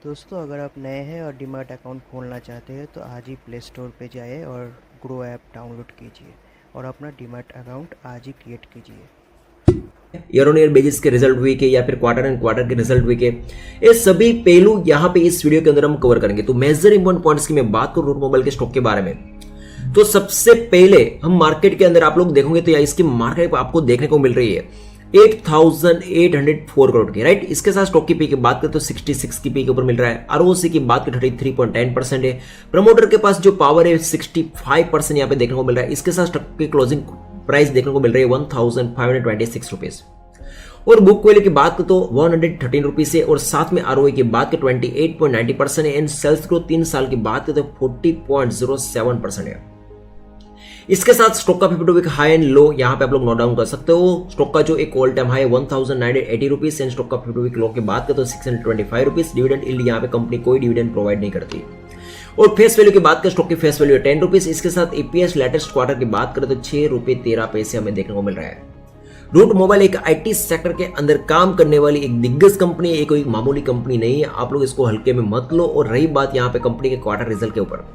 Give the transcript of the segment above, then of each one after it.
दोस्तों अगर आप नए हैं और डीमैट अकाउंट खोलना चाहते हैं तो आज ही प्ले स्टोर पे जाइए और ग्रो ऐप डाउनलोड कीजिए और अपना डीमैट अकाउंट आज ही क्रिएट कीजिए। ईयर ऑन ईयर बेसिस के रिजल्ट हुए के या फिर क्वार्टर एंड क्वार्टर के रिजल्ट हुए के, ये सभी पहलू यहाँ पे इस वीडियो के अंदर हम कवर करेंगे। तो मेजर इंपॉर्टेंट पॉइंट्स की मैं बात करूं रूट मोबाइल के स्टॉक के बारे में, तो सबसे पहले हम मार्केट के अंदर आप लोग देखोगे तो इसकी मार्केट आपको देखने को मिल रही है 8,804 करोड़ की, राइट। इसके साथ स्टॉक की पी की बात करें तो 66 की पी के ऊपर मिल रहा है। आरओसी की बात करें 33.10% है। प्रमोटर के पास जो पावर है 65% यहाँ पे देखने को मिल रहा है। इसके साथ स्टॉक की क्लोजिंग प्राइस देखने को मिल रही है 1,526 रुपीज। और बुक वैल्यू की बात करें तो 113 रुपीज है। और साथ में आरओई की बात करें 28.90% है। एंड सेल्स ग्रोथ 3 साल की बात करें तो 40.07% है। इसके साथ स्टॉक का 52 वीक हाई एंड लो यहाँ पे आप लोग नोट डाउन कर सकते हो। स्टॉक का जो एक ऑल टाइम हाई है 1,980 रुपीज एंड स्टॉक का 52 वीक लो की बात करें तो 625 रुपीज। डिविडेंड यील्ड यहाँ पे कंपनी कोई डिविडेंड प्रोवाइड नहीं करती। और फेस वैल्यू की बात करें, स्टॉक की फेस वैल्यू है 10 रुपीज। इसके साथ ईपीएस लेटेस्ट क्वार्टर की बात करें तो 6 रुपए 13 पैसे हमें देखने को मिल रहा है। रूट मोबाइल एक आईटी सेक्टर के अंदर काम करने वाली एक दिग्गज कंपनी है, कोई मामूली कंपनी नहीं है। आप लोग इसको हल्के में मत लो। और रही बात यहाँ पे कंपनी के क्वार्टर रिजल्ट के ऊपर,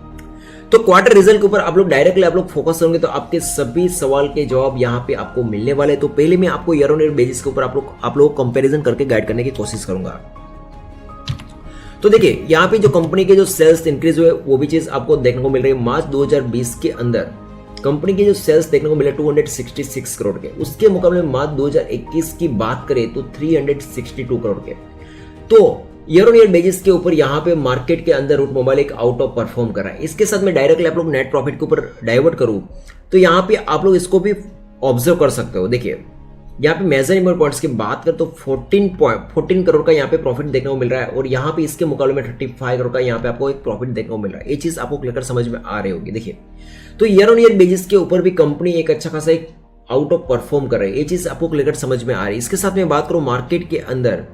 तो क्वार्टर रिजल्ट के ऊपर आप लोग डायरेक्टली आप लोग फोकस करेंगे तो आपके सभी सवाल के जवाब यहाँ पे आपको मिलने वाले। तो पहले मैं आपको ईयर ऑन ईयर बेसिस के ऊपर आप लोग कंपैरिजन करके गाइड करने की कोशिश करूंगा। तो देखिए यहाँ पे जो कंपनी के जो सेल्स इंक्रीज हुए वो भी चीज आपको देखने को मिल रही है। मार्च 2020 के अंदर कंपनी के जो सेल्स देखने को मिले 266 करोड़ के, उसके मुकाबले मार्च 2021 की बात करें तो 362 करोड़ के। तो ईयर ऑन ईयर बेसिस के ऊपर यहाँ पे मार्केट के अंदर रूट मोबाइल एक आउट ऑफ परफॉर्म कर रहा है। इसके साथ में डायरेक्टली आप लोग नेट प्रॉफिट के ऊपर डाइवर्ट करूं तो यहाँ पे आप लोग इसको भी ऑब्जर्व कर सकते हो। देखिए यहाँ पे मेजर इंपॉर्टेंट पॉइंट्स की बात करें तो 14 करोड़ का यहाँ पे प्रॉफिट देखने को मिल रहा है। और यहाँ पे इसके मुकाबले में 35 करोड़ का यहाँ पे आपको एक प्रॉफिट देखने को मिल रहा है। ये चीज आपको क्लियर समझ में आ रही होगी। देखिए तो ईयर ऑन ईयर बेसिस के ऊपर भी कंपनी एक अच्छा खासा एक आउट ऑफ परफॉर्म कर रही है। ये चीज आपको क्लियर समझ में आ रही है। इसके साथ में बात करूं मार्केट के अंदर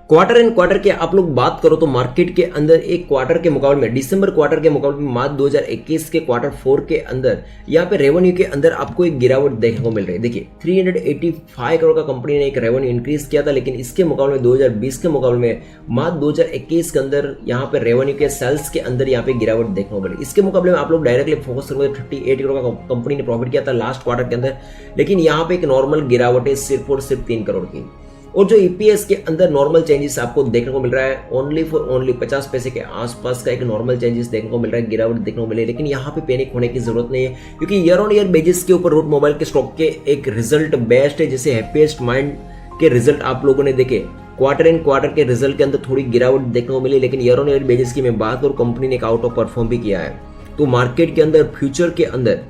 क्वार्टर एंड क्वार्टर के आप लोग बात करो तो मार्केट के अंदर एक क्वार्टर के मुकाबले में दिसंबर क्वार्टर के मुकाबले में मार्च 2021 के क्वार्टर 4 के अंदर यहाँ पे रेवेन्यू के अंदर आपको एक गिरावट देखने को मिल रही है। देखिए 385 करोड़ का कंपनी ने एक रेवेन्यू इंक्रीज किया था, लेकिन इसके मुकाबले में 2020 के मुकाबले में मार्च 2021 के अंदर यहाँ पे रेवेन्यू के सेल्स के अंदर यहाँ पे गिरावट देखने को मिली। इसके मुकाबले में आप लोग डायरेक्टली फोकस करोगे 38 करोड़ का कंपनी ने प्रॉफिट किया था लास्ट क्वार्टर के अंदर, लेकिन यहाँ पे एक नॉर्मल गिरावट है सिर्फ और सिर्फ 3 करोड़ की। और जो ईपीएस के अंदर नॉर्मल चेंजेस आपको देखने को मिल रहा है ओनली फॉर ओनली 50 पैसे के आसपास का एक नॉर्मल चेंजेस देखने को मिल रहा है, गिरावट देखने को मिले। लेकिन यहाँ पे पैनिक होने की जरूरत नहीं है, क्योंकि ईयर ऑन ईयर बेसिस के ऊपर रूट मोबाइल के स्टॉक के एक रिजल्ट बेस्ट है। जैसे हैप्पीएस्ट माइंड के रिजल्ट आप लोगों ने देखे, क्वार्टर एंड क्वार्टर के रिजल्ट के अंदर थोड़ी गिरावट देखने को मिली, लेकिन ईयर ऑन ईयर बेसिस की मैं बात करूँ कंपनी ने एक आउट ऑफ परफॉर्म भी किया है। तो मार्केट के अंदर फ्यूचर के अंदर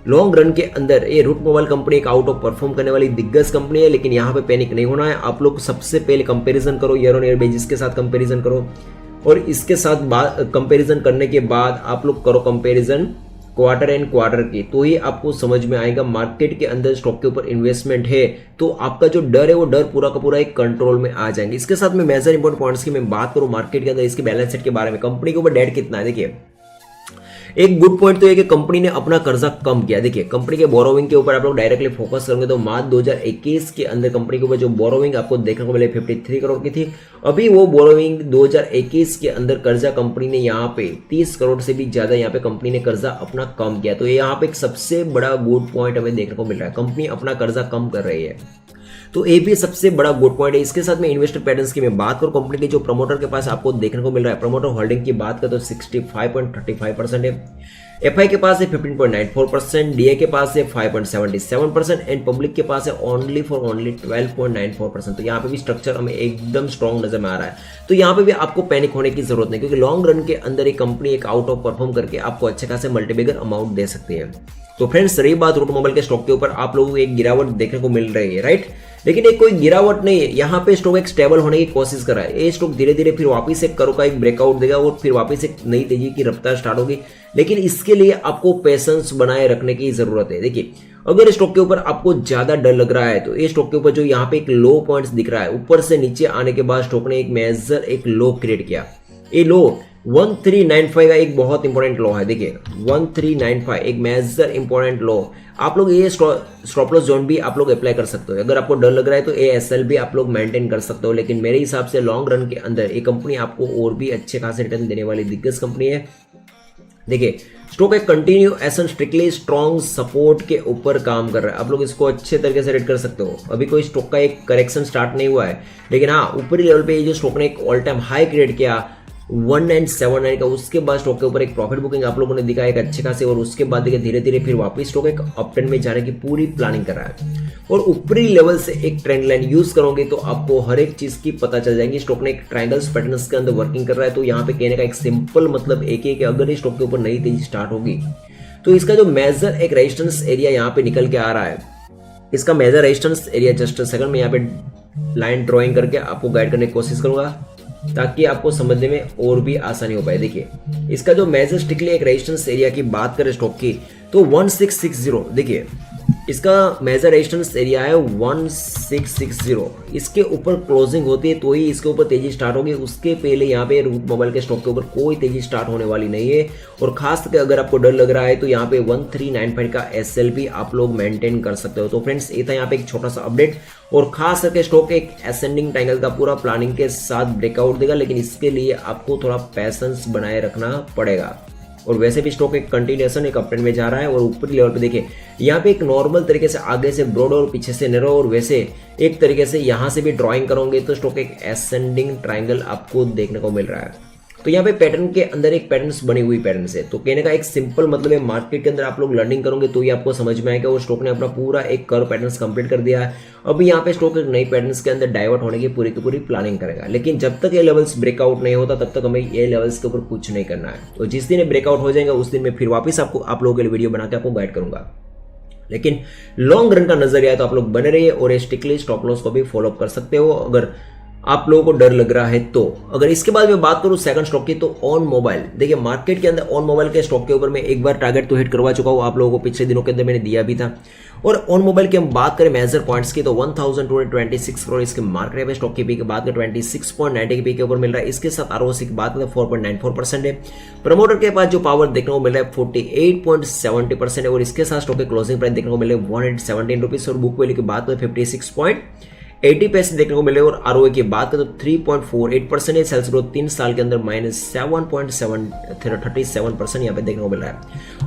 लॉन्ग रन के अंदर ये रूट मोबाइल कंपनी एक आउट ऑफ परफॉर्म करने वाली दिग्गज कंपनी है। लेकिन यहाँ पे पैनिक नहीं होना है। आप लोग सबसे पहले कंपैरिजन करो, ईयर ऑन ईयर बेसिस के साथ कंपैरिजन करो, और इसके साथ कंपैरिजन करने के बाद आप लोग करो कंपैरिजन क्वार्टर एंड क्वार्टर की, तो ही आपको समझ में आएगा मार्केट के अंदर स्टॉक के ऊपर इन्वेस्टमेंट है तो आपका जो डर है वो डर पूरा का पूरा एक कंट्रोल में आ जाएंगे। इसके साथ में मेजर इंपॉर्टेंट पॉइंट्स की मैं बात करूं मार्केट के अंदर इसके बैलेंस शीट के बारे में, कंपनी के ऊपर डेट कितना है। देखिए एक गुड पॉइंट तो है कि कंपनी ने अपना कर्जा कम किया। देखिए कंपनी के बोरोविंग के ऊपर आप लोग डायरेक्टली फोकस करेंगे तो मार्च 2021 के अंदर कंपनी के ऊपर जो बोरोविंग आपको देखने को मिले 53 करोड़ की थी। अभी वो बोरोविंग 2021 के अंदर कर्जा कंपनी ने यहाँ पे 30 करोड़ से भी ज्यादा यहाँ पे कंपनी ने कर्जा अपना कम किया। तो ये यहाँ पे एक सबसे बड़ा गुड पॉइंट हमें देखने को मिल रहा है, कंपनी अपना कर्जा कम कर रही है। तो ये भी सबसे बड़ा गुड पॉइंट है। इसके साथ में इन्वेस्टर पैटर्न्स की मैं बात करूं, कंपनी के जो प्रमोटर के पास आपको देखने को मिल रहा है, प्रमोटर होल्डिंग की बात करें तो 65.35% है। एफआई के पास है 15.94%, डीए के पास है 5.77% एंड पब्लिक के पास है ओनली फॉर ओनली 12.94%। तो यहाँ पे भी स्ट्रक्चर हमें एकदम स्ट्रॉन्ग नजर में आ रहा है। तो यहाँ पे भी आपको पैनिक होने की जरूरत नहीं, क्योंकि लॉन्ग रन के अंदर एक कंपनी एक आउट ऑफ परफॉर्म करके आपको अच्छे खासे मल्टीबिगर अमाउंट दे सकती है। तो फ्रेंड्स रही बात रूट मोबाइल के स्टॉक के ऊपर, आप लोगों को एक गिरावट देखने को मिल रही है, राइट। लेकिन एक कोई गिरावट नहीं है, यहाँ पे स्टॉक एक स्टेबल होने की कोशिश कर रहा है। ये स्टॉक धीरे धीरे फिर वापस एक करो का एक ब्रेकआउट देगा और फिर वापस एक नई तेजी की रफ्तार स्टार्ट होगी। लेकिन इसके लिए आपको पेशेंस बनाए रखने की जरूरत है। देखिए अगर स्टॉक के ऊपर आपको ज्यादा डर लग रहा है तो ये स्टॉक के ऊपर जो यहाँ पे एक लो पॉइंट्स दिख रहा है, ऊपर से नीचे आने के बाद स्टॉक ने एक मेजर एक लो क्रिएट किया। ये लो 1395 का एक बहुत इंपॉर्टेंट लॉ है, देखिए 1395 एक मेजर इंपॉर्टेंट लॉ। आप लोग ये स्टॉप लॉस जोन भी आप लोग अप्लाई कर सकते हो। अगर आपको डर लग रहा है तो ASL भी आप लोग मेंटेन कर सकते हो, लेकिन मेरे हिसाब से लॉन्ग रन के अंदर ये कंपनी आपको और भी अच्छे खासे रिटर्न देने वाली दिग्गज कंपनी है। देखिए स्टॉक एक कंटिन्यूएशन स्ट्रिक्टली स्ट्रॉन्ग सपोर्ट के ऊपर काम कर रहा है। आप लोग इसको अच्छे तरीके से रीड कर सकते हो। अभी कोई स्टॉक का एक करेक्शन स्टार्ट नहीं हुआ है, लेकिन हाँ ऊपरी लेवल पे ये जो स्टॉक ने एक ऑल टाइम हाई क्रिएट किया 1979 का, उसके बाद स्टॉक के ऊपर एक प्रॉफिट बुकिंग आप लोगों ने दिखा एक अच्छे खासे, और उसके बाद देखिए धीरे धीरे फिर वापस स्टॉक एक अप ट्रेंड में जाने की पूरी प्लानिंग कर रहा है। और ऊपरी लेवल से एक ट्रेंड लाइन यूज करोगे तो आपको हर एक चीज की पता चल जाएगी। स्टॉक ने एक ट्रायंगल्स पैटर्न्स के अंदर वर्किंग कर रहा है, तो यहाँ पे कहने का एक सिंपल मतलब एक है कि अगर इस स्टॉक के ऊपर नई तेजी स्टार्ट होगी तो इसका जो मेजर एक रेजिस्टेंस एरिया यहाँ पे निकल के आ रहा है, इसका major resistance area just second में यहाँ पे लाइन ड्रॉइंग करके आपको गाइड करने की कोशिश करूंगा ताकि आपको समझने में और भी आसानी हो पाए। देखिए इसका जो मेजर स्ट्रिक्टली एक रेजिस्टेंस एरिया की बात करें स्टॉक की तो 1660, देखिए इसका मेजर रेजिस्टेंस एरिया है 1660। इसके ऊपर क्लोजिंग होती है तो ही इसके ऊपर तेजी स्टार्ट होगी, उसके पहले यहाँ पे रूट मोबाइल के स्टॉक के ऊपर कोई तेजी स्टार्ट होने वाली नहीं है। और खास करके अगर आपको डर लग रहा है तो यहाँ पे 1395 का SL भी आप लोग मेंटेन कर सकते हो। तो फ्रेंड्स ये था यहाँ पे एक छोटा सा अपडेट, और खास करके स्टॉक एक असेंडिंग ट्रायंगल का पूरा प्लानिंग के साथ ब्रेकआउट देगा, लेकिन इसके लिए आपको थोड़ा पैसेंस बनाए रखना पड़ेगा। और वैसे भी स्टॉक एक कंटिन्यूएशन एक अपट्रेंड में जा रहा है। और ऊपरी लेवल पे देखिए यहाँ पे एक नॉर्मल तरीके से आगे से ब्रॉड और पीछे से नैरो, और वैसे एक तरीके से यहाँ से भी ड्राइंग करोगे तो स्टॉक एक असेंडिंग ट्रायंगल आपको देखने को मिल रहा है। तो यहाँ पे पैटर्न के अंदर एक पैटर्न्स बनी हुई पैटर्न है। तो कहने का एक सिंपल मतलब है मार्केट के अंदर आप लोग लर्निंग करोगे तो ये आपको समझ में आएगा। और स्टॉक ने अपना पूरा एक कर्व पैटर्न्स कंप्लीट कर दिया है। अभी यहाँ पे स्टॉक एक नई पैटर्न्स के अंदर डाइवर्ट होने की पूरी प्लानिंग करेगा, लेकिन जब तक ये लेवल्स ब्रेकआउट नहीं होता तब तक हमें ये लेवल्स के ऊपर कुछ नहीं करना है। तो जिस दिन ये ब्रेकआउट हो जाएगा उस दिन मैं फिर वापस आप लोगों के लिए वीडियो बना के आपको गाइड करूंगा। लेकिन लॉन्ग रन का नजरिया है तो आप लोग बने रहिए और स्ट्रिक्टली स्टॉप लॉस को भी फॉलो कर सकते हो अगर आप लोगों को डर लग रहा है तो। अगर इसके बाद मैं बात करूं सेकंड स्टॉक की तो ऑन मोबाइल, देखिए मार्केट के अंदर ऑन मोबाइल के स्टॉक के ऊपर मैं एक बार टारगेट तो हिट करवा चुका हूं, आप लोगों को पिछले दिनों के अंदर मैंने दिया भी था। और ऑन मोबाइल की हम बात करें मेजर पॉइंट्स की तो 1226 करोड़ इसके मार्केट है। स्टॉक की पी की बात करें 26.90 की पी के ऊपर मिल रहा है। इसके साथ ROC की बात करें 4.94% है। प्रमोटर के पास जो पावर देखने को मिल रहा है 48.70% है। और इसके साथ स्टॉक के क्लोजिंग प्राइस देखने को मिल रहा है 117 रुपीज। और बुक वैल्यू की बात करें 56.80 पैसे देखने को मिले। और ROA की बात करें तो 3.48% है। सेल्स ग्रोथ 3 साल के अंदर -7.37% यहाँ पे देखने को मिल रहा है।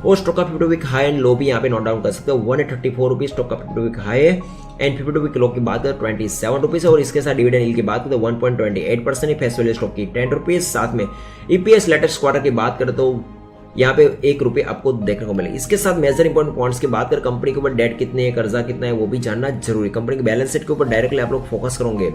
और स्टॉक का 52 वीक हाई एंड लो भी यहाँ पे नोट डाउन कर सकते हो। 134 रुपीज स्टॉक का 52 वीक हाई है एंड 52 वीक लो की बात करें 27 रुपीज है। और इसके साथ डिविडेंड यील्ड की बात करें तो 1.28% है। फेस वैल्यू स्टॉक की 10 रुपीज। साथ में EPS लेटेस्ट क्वार्टर की बात करें तो यहाँ पे 1 रुपये आपको देखने को मिले। इसके साथ मेजर इंपॉर्टेंट पॉइंट्स की बात कर कंपनी के ऊपर डेट कितने है, कर्जा कितना है वो भी जानना जरूरी। कंपनी के बैलेंस शीट के ऊपर डायरेक्टली आप लोग फोकस करोगे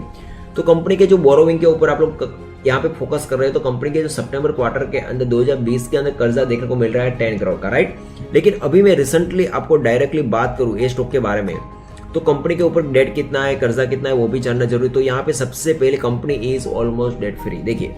तो कंपनी के जो बोरोविंग के ऊपर आप लोग यहाँ पे फोकस कर रहे हो तो कंपनी के जो सितंबर क्वार्टर के अंदर 2020 के अंदर कर्जा देखने को मिल रहा है 10 करोड़ का, राइट। लेकिन अभी मैं रिसेंटली आपको डायरेक्टली बात करूँ ये स्टॉक के बारे में तो कंपनी के ऊपर डेट कितना है, कर्जा कितना है वो भी जानना जरूरी। तो यहाँ पे सबसे पहले company is almost debt free. देखिए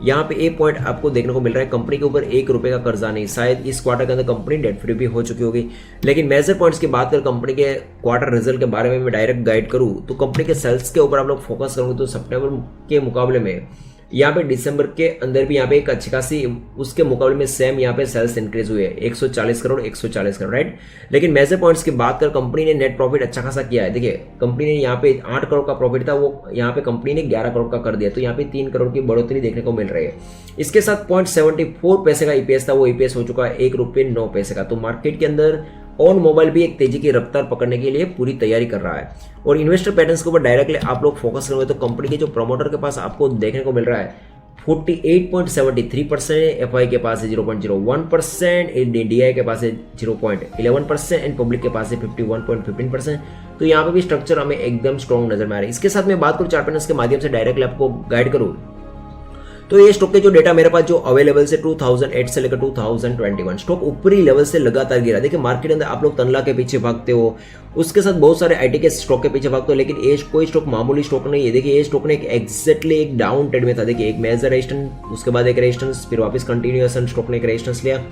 यहाँ पे एक पॉइंट आपको देखने को मिल रहा है, कंपनी के ऊपर 1 रुपए का कर्जा नहीं। शायद इस क्वार्टर के अंदर कंपनी डेट फ्री भी हो चुकी होगी। लेकिन मेजर पॉइंट्स की बात कर कंपनी के क्वार्टर रिजल्ट के बारे में मैं डायरेक्ट गाइड करूँ तो कंपनी के सेल्स के ऊपर आप लोग फोकस करोगे तो सितंबर के मुकाबले में यहाँ पे दिसंबर के अंदर भी यहाँ पे एक अच्छी खासी उसके मुकाबले में सेम यहाँ पे सेल्स इंक्रीज हुए 140 करोड़, राइट। लेकिन मेजर पॉइंट्स की बात कर कंपनी ने नेट प्रॉफिट अच्छा खासा किया है। देखिए कंपनी ने यहाँ पे 8 करोड़ का प्रॉफिट था वो यहाँ पे कंपनी ने 11 करोड़ का कर दिया, तो यहाँ पे 3 करोड़ की बढ़ोतरी देखने को मिल रही है। इसके साथ 0.74 पैसे का EPS था वो EPS हो चुका है 1 रुपये 9 पैसे का। तो मार्केट के अंदर ऑन मोबाइल भी एक तेजी की रफ्तार पकड़ने के लिए पूरी तैयारी कर रहा है। और इन्वेस्टर पैटर्न्स के ऊपर डायरेक्टली आप लोग फोकस करोगे तो कंपनी के जो प्रमोटर के पास आपको देखने को मिल रहा है 48.73% है, FI के पास है 0.01%, DI के पास है 0.11% एंड पब्लिक के पास है 51.15%। तो यहाँ पे भी स्ट्रक्चर हमें एकदम स्ट्रॉन्ग नजर में आ रहा है। इसके साथ मैं बात करूँ चार्ट पैटर्न्स के माध्यम से डायरेक्टली आपको गाइड करूँ तो ये स्टॉक के जो डेटा मेरे पास जो अवेलेबल से 2008 से लेकर 2021 स्टॉक ऊपरी लेवल से लगातार गिरा। देखिए मार्केट अंदर आप लोग तनला के पीछे भागते हो, उसके साथ बहुत सारे IT के स्टॉक के पीछे भागते हो, लेकिन ये कोई स्टॉक मामूली स्टॉक नहीं है। देखिए ये स्टॉक ने एग्जैक्टली एक डाउन ट्रेंड में था। देखिए एक मेजर रेजिस्टेंस, उसके बाद एक रेजिस्टेंस, फिर वापस कंटिन्यूएशन स्टॉक ने एक रेजिस्टेंस लिया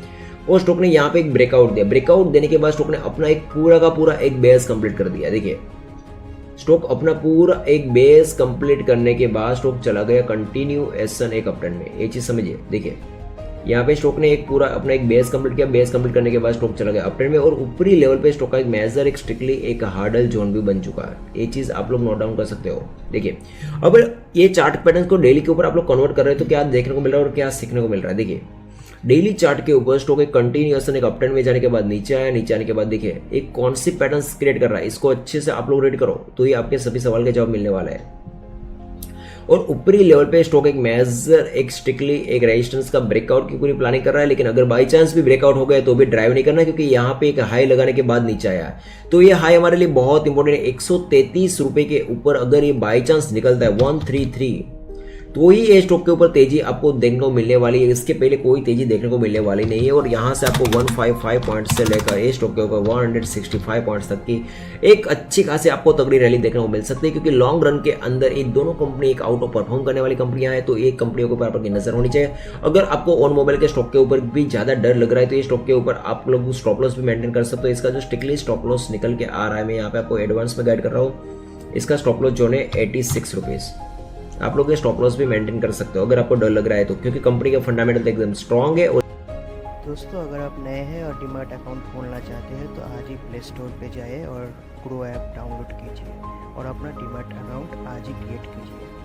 और स्टॉक ने यहाँ पे एक ब्रेकआउट दिया। ब्रेकआउट देने के बाद स्टॉक ने अपना एक पूरा का पूरा एक बेस कंप्लीट कर दिया। देखिए स्टॉक अपना पूरा एक बेस कंप्लीट करने के बाद स्टॉक चला गया कंटिन्यूएशन एक अपट्रेंड में। ये चीज समझिए। देखिए यहाँ पे स्टॉक ने एक पूरा अपना एक बेस कंप्लीट किया, बेस कंप्लीट करने के बाद स्टॉक चला गया अपट्रेंड में और ऊपरी लेवल पे स्टॉक का एक मेजर एक स्ट्रिक्टली एक हार्डल जोन भी बन चुका है। ये चीज आप लोग नोट डाउन कर सकते हो। देखिए अब ये चार्ट पैटर्न को डेली के ऊपर आप लोग कन्वर्ट कर रहे हो तो क्या देखने को मिल रहा है और क्या सीखने को मिल रहा है। देखिए डेली चार्ट के ऊपर स्टॉक एक कंटिन्यूएशन एक अपट्रेंड में जाने के बाद नीचे आया, नीचे आने के बाद देखिए एक कौन सी पैटर्न क्रिएट कर रहा है, इसको अच्छे से आप लोग रीड करो तो ये आपके सभी सवाल के जवाब मिलने वाला है। और ऊपरी लेवल पे स्टॉक एक मेजर एक स्ट्रिक्टली एक रेजिस्टेंस का ब्रेकआउट की पूरी प्लानिंग कर रहा है, लेकिन अगर बाई चांस भी ब्रेकआउट हो गया तो भी ड्राइव नहीं करना क्योंकि यहाँ पे एक हाई लगाने के बाद नीचे आया है। तो ये हाई हमारे लिए बहुत इंपॉर्टेंट है। 133 रुपए के ऊपर अगर ये बाई चांस निकलता है 133 तो ही ये स्टॉक के ऊपर तेजी आपको देखने को मिलने वाली है। इसके पहले कोई तेजी देखने को मिलने वाली नहीं है। और यहाँ से आपको 155 पॉइंट से लेकर ये स्टॉक के ऊपर 165 पॉइंट्स तक की एक अच्छी खासी आपको तगड़ी रैली देखने को मिल सकती है क्योंकि लॉन्ग रन के अंदर ये दोनों कंपनी एक आउट ऑफ परफॉर्म करने वाली कंपनियां हैं। तो एक कंपनियों के ऊपर आपकी नजर होनी चाहिए। अगर आपको ऑन मोबाइल के स्टॉक के ऊपर भी ज्यादा डर लग रहा है तो ये स्टॉक के ऊपर आप लोग स्टॉप लॉस भी मेंटेन कर सकते हो। इसका जो स्ट्रिक्टली स्टॉप लॉस निकल के आ रहा है, मैं यहाँ पे आपको एडवांस में गाइड कर रहा हूँ। इसका स्टॉप लॉस जो है 86 रुपीज। आप लोग ये स्टॉप लॉस भी मेंटेन कर सकते हो अगर आपको डर लग रहा है तो, क्योंकि कंपनी का फंडामेंटल एकदम स्ट्रांग है। और दोस्तों अगर आप नए हैं और डीमैट अकाउंट खोलना चाहते हैं तो आज ही प्ले स्टोर पे जाइए और ग्रो ऐप डाउनलोड कीजिए और अपना डीमैट अकाउंट आज ही क्रिएट कीजिए।